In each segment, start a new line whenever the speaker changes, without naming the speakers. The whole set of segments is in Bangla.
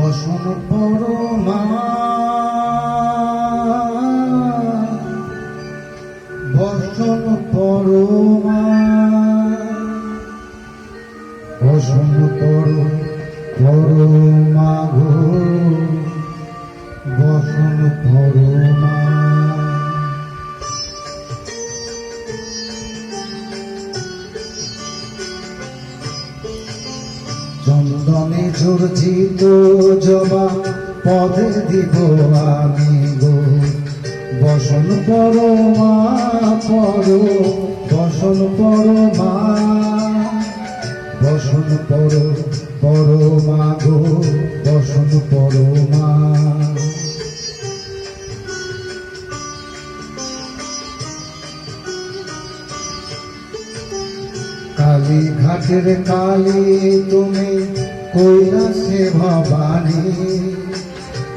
বসন পরমা বসন পরমা বসন পরমা গো বসন পরমা চন্দনে জর্জিত জবা পদে দিব আমি গো বসন পরমা বসন পরমা বসন পরমা গো বসন পরমা কালী ঘাটের কালী তুমি কৈলাসে ভবানী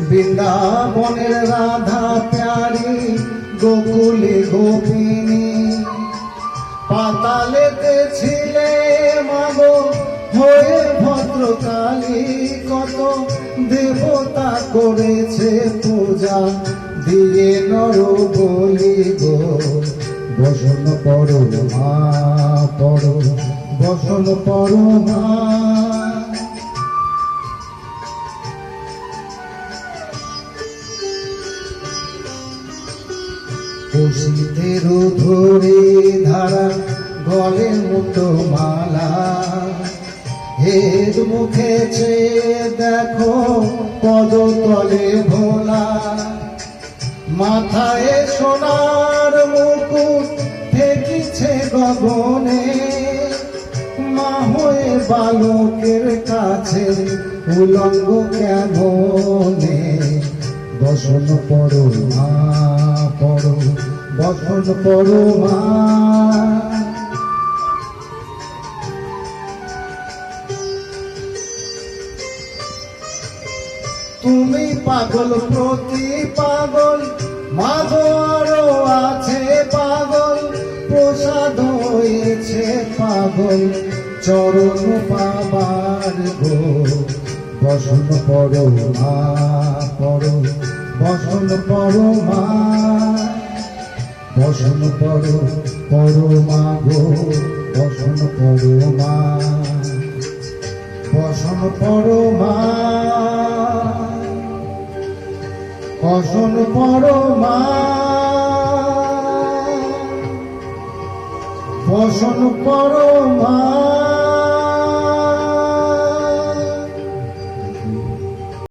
বৃন্দাবনের রাধা প্যারি গোকুলে গোপিনী পাতালেতে ছিলে মাগো হয়ে ভদ্রকালী কত দেবতা করেছে পূজা দিয়ে নর বলি গো বসন পরমা বসন পরমা কৌশিকের ধরে ধারা গলে মুটো মালা হেদ মুখেছে দেখো পদতলে ভোলা মাথায় সোনার মুকুট ঠেকিছে গগনে মা হয়ে বালকের কাছে উলঙ্গ কেমনে বসন পরমা বসন পরমা তুমি পাগল প্রতি পাগল মাগো আরো আছে পাগল প্রসাদ হয়েছে পাগল চরণ পাবার গো বসন পরমা বসন পরমা বসন পরমা গো বসন পরমা বসন পরমা বসন পরমা বসন পরমা।